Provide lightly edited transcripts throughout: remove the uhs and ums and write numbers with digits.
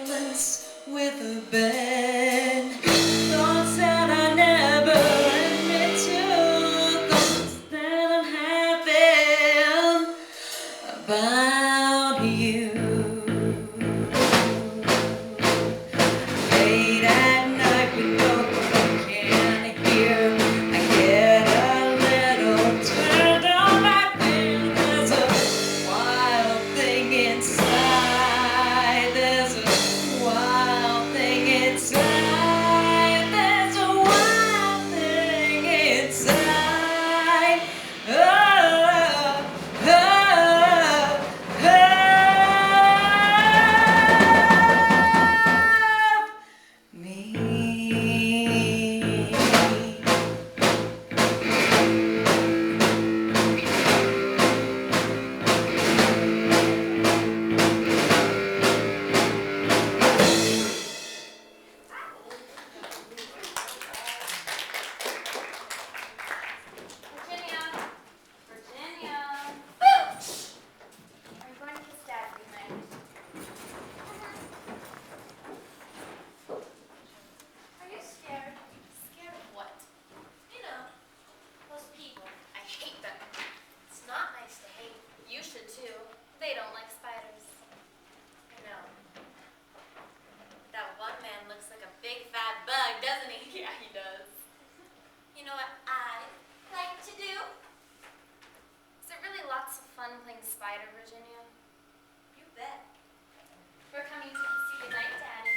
silence with a bed. Thoughts that I never admit to, thoughts that I'm having about you. Late at night with no one can hear, I get a little turned on. I feel there's a wild thing inside. There's a wild thing inside. There's a wild thing inside. Oh, oh, me. Virginia! Are you going to kiss Dad tonight? Are you scared? Scared of what? You know, those people. I hate them. It's not nice to hate. You should too. They don't like spiders. I know. That one man looks like a big fat bug, doesn't he? Yeah, he does. You know what I like to do? Is it really lots of fun playing spider, Virginia? You bet. We're coming to kiss you goodnight, Daddy.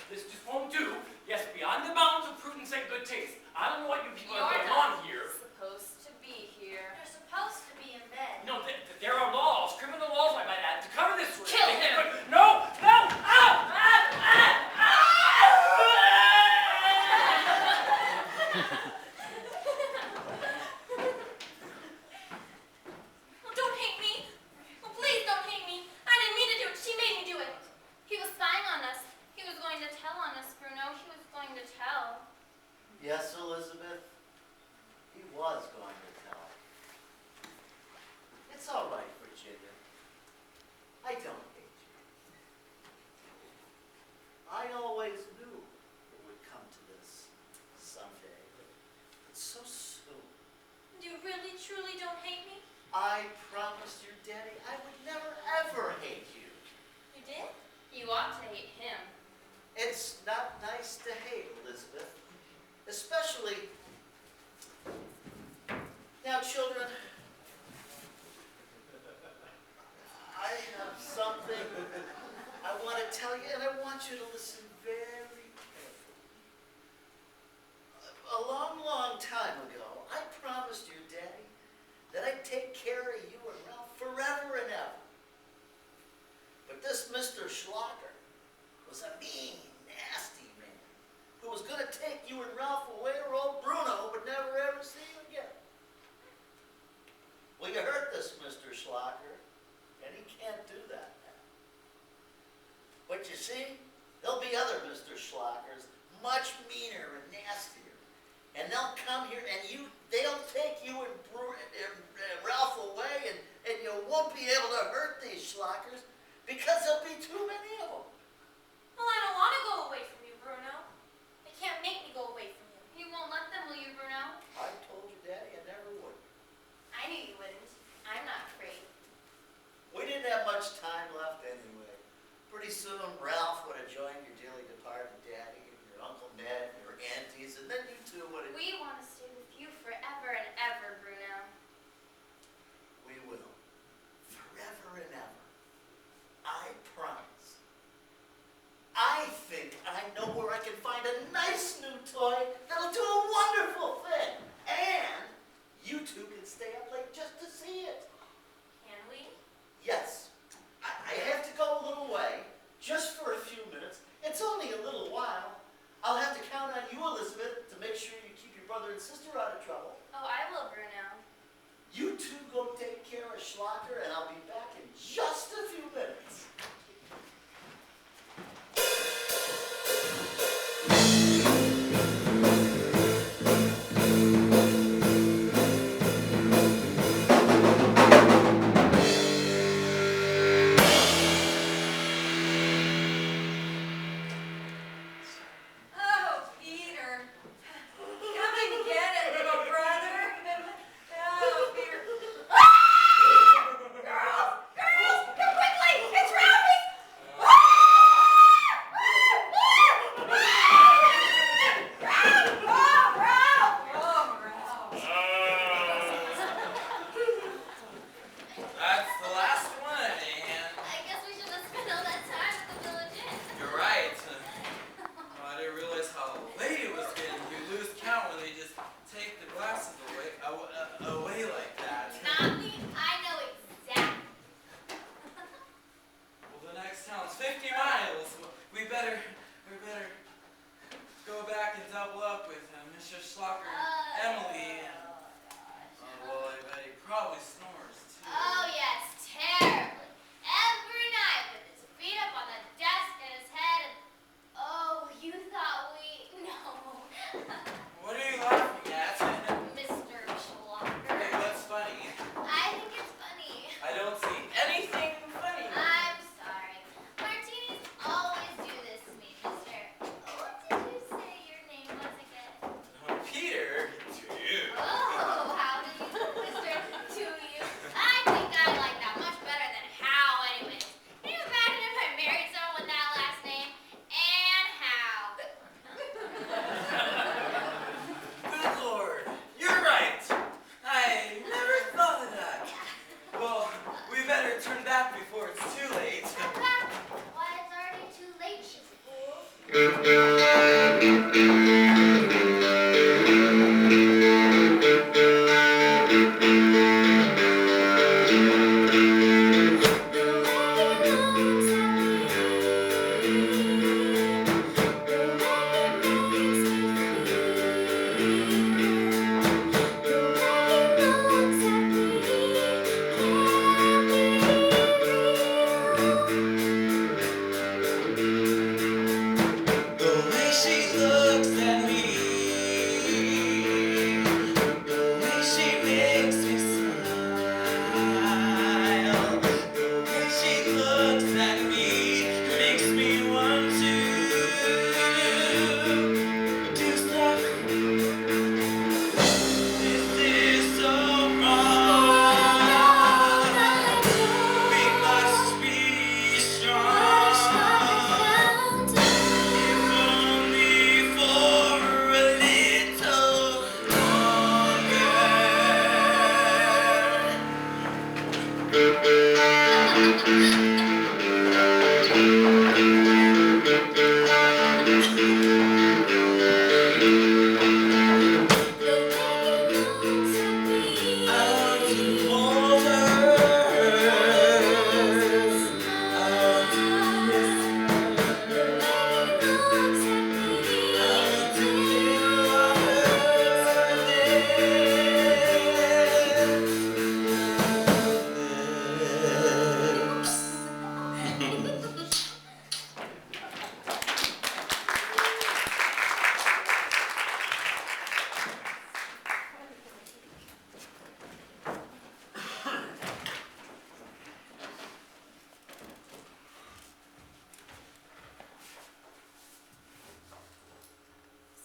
This just won't do. Yes, beyond the bounds of prudence and good taste. I don't know what you people are You're going not on here. supposed to be here. You're supposed to be in bed. No, there are laws, criminal laws, I might add, to cover this. Kill him. No! No! Ow! Oh, don't hate me. Oh, please don't hate me. I didn't mean to do it. She made me do it. He was spying on us. He was going to tell on us, Bruno. He was going to tell. Yes, Elizabeth, he was going to tell. It's all right, Virginia. I don't hate you. I always knew it would come to this someday, but so soon. You really, truly don't hate me? I promised your daddy I would never, ever hate you. You did? You ought to hate him. It's not nice to hate, Elizabeth. Especially, now children, I have something I want to tell you, and I want you to listen very carefully. A long, long time ago, I promised your daddy that I'd take care of you and Ralph forever and ever. But this Mr. Schlocker was a mean, nasty man who was going to take you and Ralph away, or old Bruno would never ever see you again. Well, you heard this, Mr. Schlocker, and he can't do that now. But you see, there'll be other Mr. Schlockers, much meaner and nastier, and they'll come here and they'll take you and Ralph away, and you won't be able to hurt these Schlockers because there'll be too many of them. Well, I don't want to go away from you, Bruno. They can't make me go away from you. You won't let them, will you, Bruno? I told your daddy I never would. I knew you wouldn't. I'm not afraid. We didn't have much time left anyway. Pretty soon, Ralph would have joined your dearly departed daddy, and your Uncle Ned, and your aunties, and then you two would have... We want to stay with you forever and ever, Bruno. We will. Forever and ever. I promise. I think I know where I can find a nice new toy that'll do a wonderful thing. And you two can stay up late just to see it. Can we? Yes. I have to go a little way, just for a few minutes. It's only a little while. I'll have to count on you, Elizabeth, to make sure you keep your brother and sister out of trouble. Oh, I will, Bruno. You two go take care of Schlocker, and I'll be back in just a few minutes. Oh, Peter. Coming to get it, little brother. Oh, Peter. Girls, come quickly.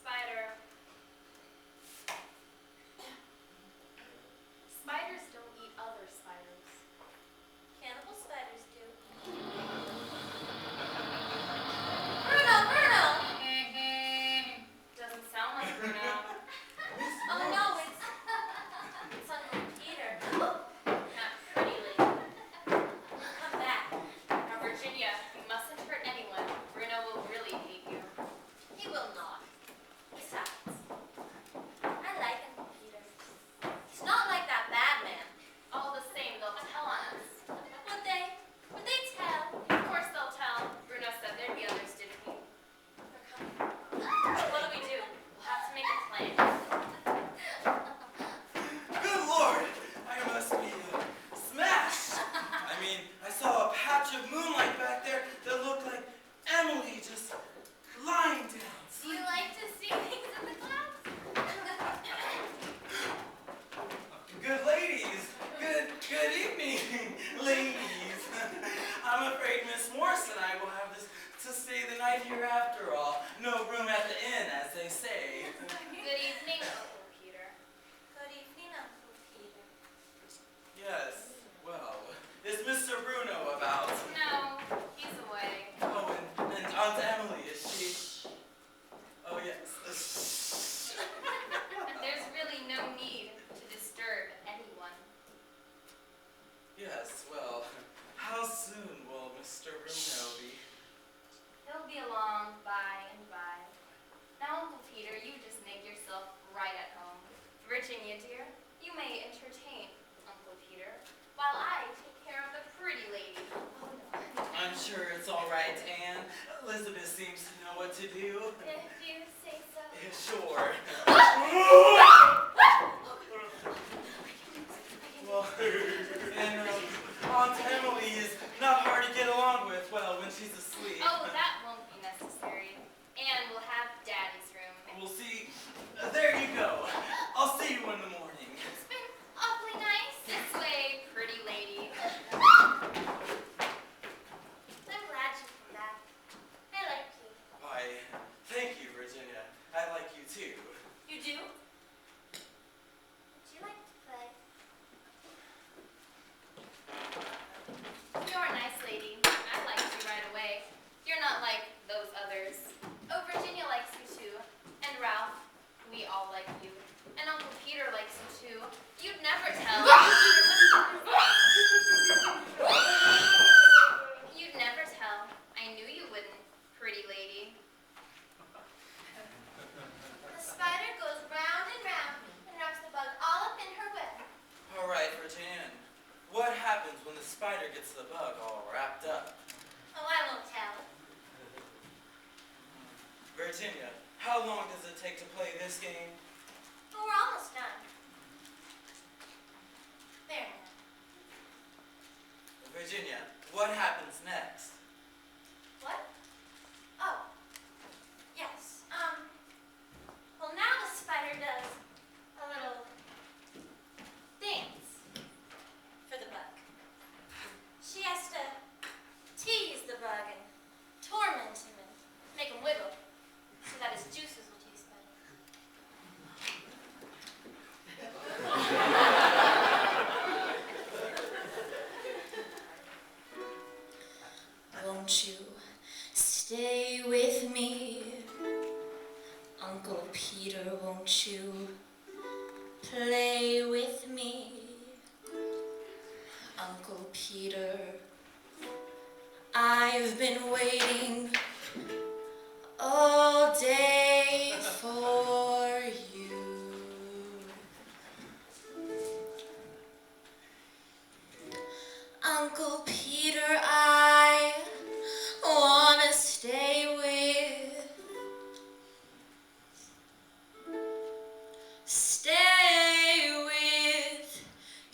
Spider. Spiders don't eat other spiders. Cannibal spiders do. Bruno, Bruno! Doesn't sound like Bruno. Oh no, it's Uncle Peter. Not pretty lady. Come back. Now, Virginia, you mustn't hurt anyone. Bruno will really hate you. He will not. Besides, I like Uncle Peter. He's not like that bad man. All the same, they'll tell on us. Would they? Would they tell? Of course they'll tell. Bruno said there'd be others, didn't he? They're coming. What do we do? We'll have to make a plan. Good Lord! I must be smashed! I mean, I saw a patch of moonlight back there that looked like Emily just lying down. Do you like to see things in the clouds? Good ladies! Good evening, ladies! I'm afraid Miss Morse and I will have to stay the night here after all. No room at the inn, as they say. Good evening, Uncle Peter. Good evening, Uncle Peter. Yes, well, is Mr. Bruno about? No, he's away. Oh, and Aunt Emily, is she? Oh, yes. There's really no need to disturb anyone. Yes, well, how soon will Mr. Bruno be? He'll be along by and by. Now, Uncle Peter, you just make yourself right at home. Virginia, dear, you may entertain Uncle Peter while I take care of the pretty lady. Oh no. I'm sure it's all right, Anne. Elizabeth seems to know what to do. If you say so. Yeah, sure. Well, and Aunt Emily is not hard to get along with, well, when she's asleep. Oh, that won't be necessary. And we'll have Daddy's room. We'll see. There you go. I'll see you in the morning. It's been awfully nice. This way, pretty lady. I'm glad you came back. I like you. Why, thank you, Virginia. I like you too. You do? Virginia, how long does it take to play this game? Oh, we're almost done. There now. Virginia, what happens next? What? Oh. Yes. Well, now the spider does a little dance for the bug. She has to tease the bug and torment him and make him wiggle so that his juices will taste better. Won't you stay with me? Uncle Peter, won't you play with me? Uncle Peter, I've been waiting all day for you. Uncle Peter, I wanna stay with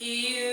you.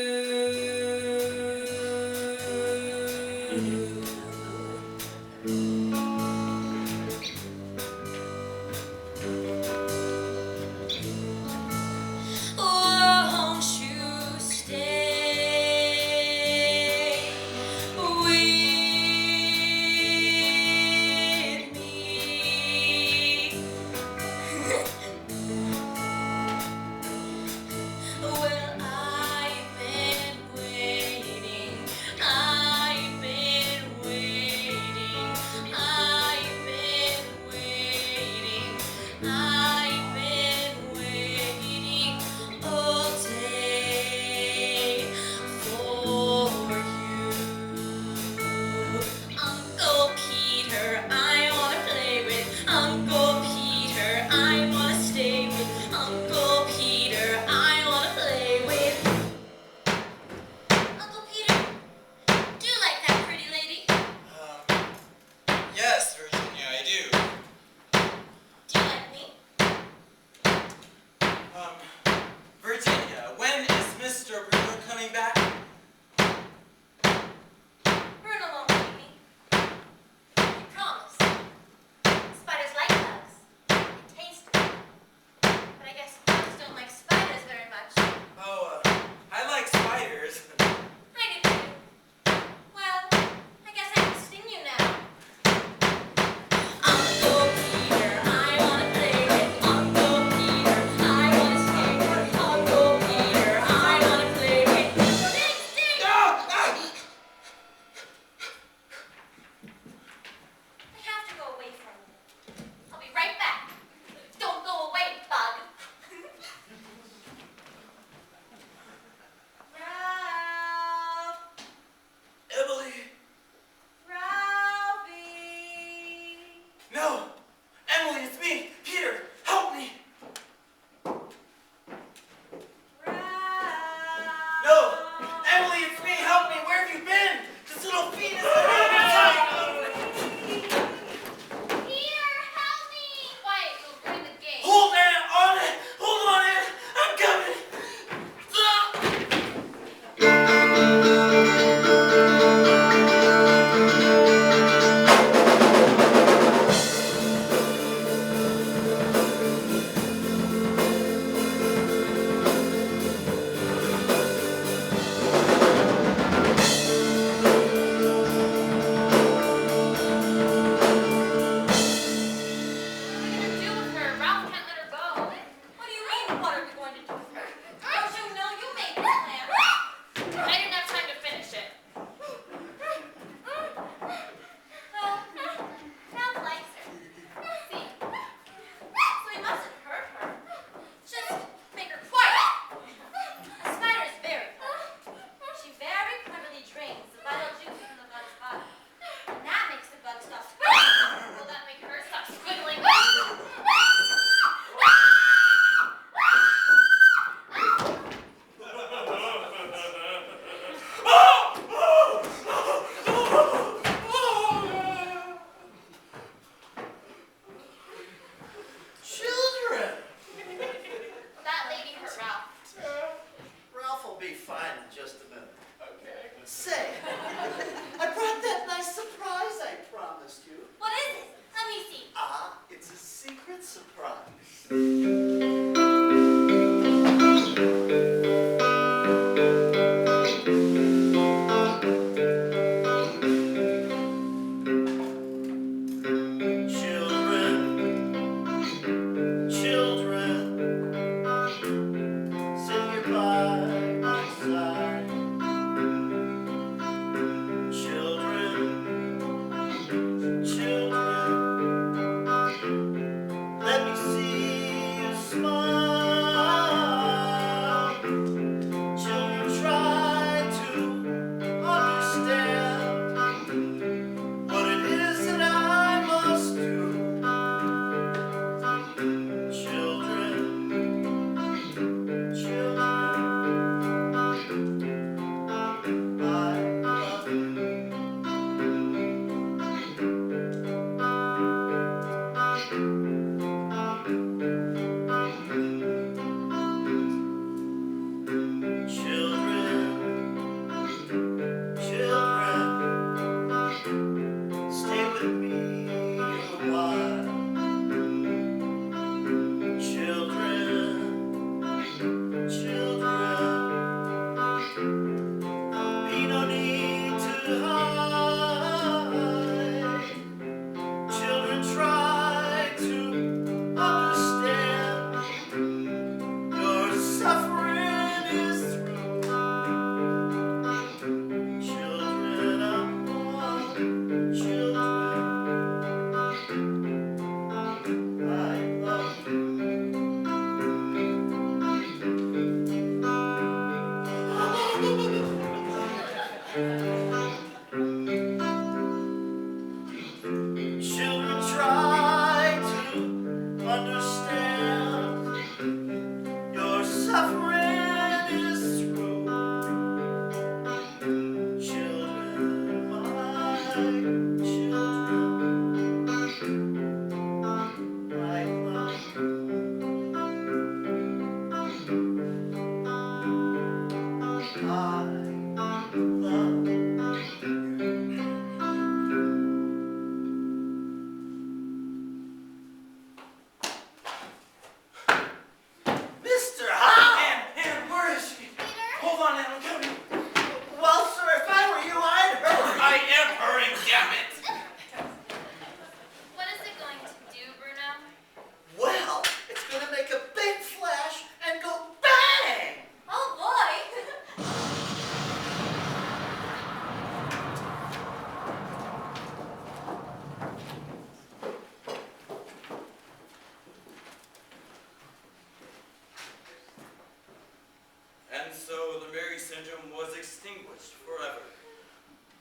And so the Mary syndrome was extinguished forever,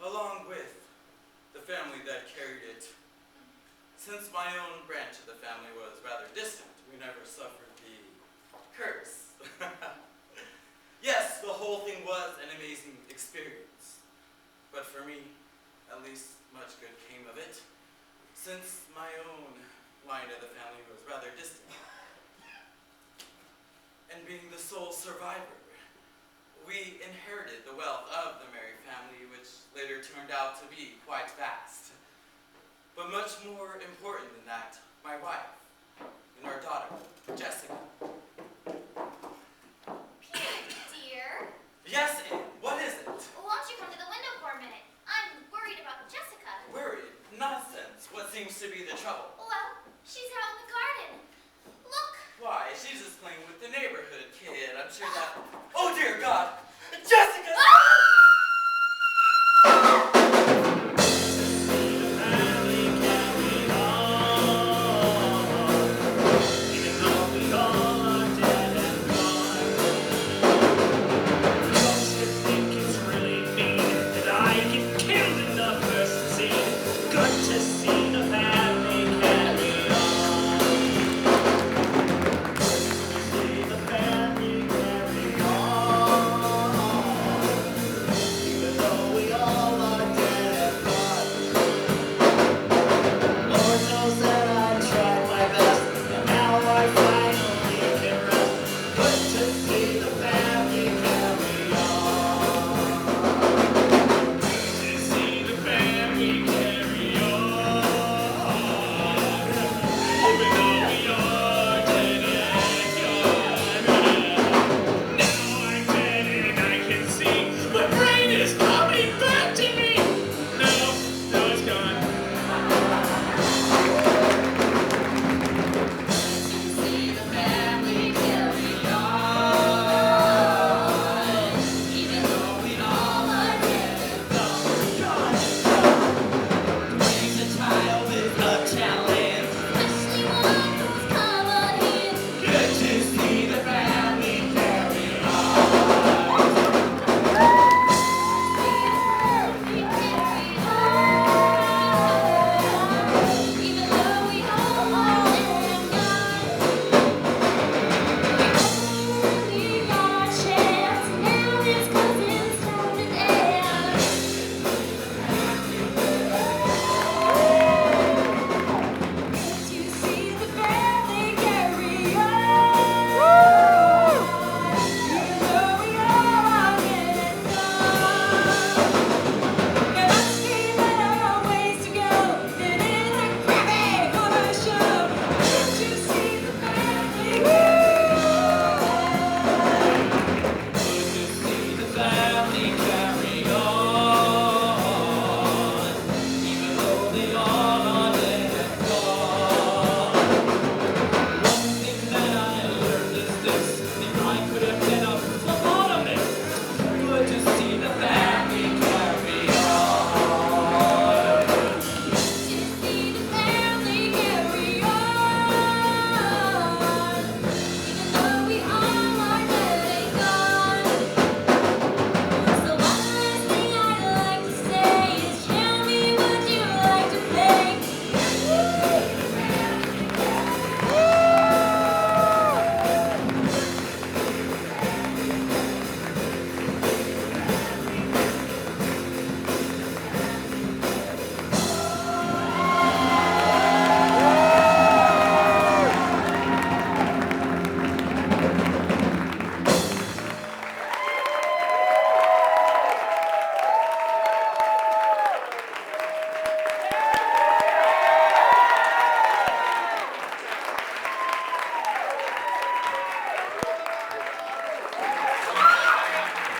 along with the family that carried it. Since my own branch of the family was rather distant, we never suffered the curse. Yes, the whole thing was an amazing experience. But for me, at least much good came of it, since my own line of the family was rather distant. And being the sole survivor, we inherited the wealth of the Mary family, which later turned out to be quite vast. But much more important than that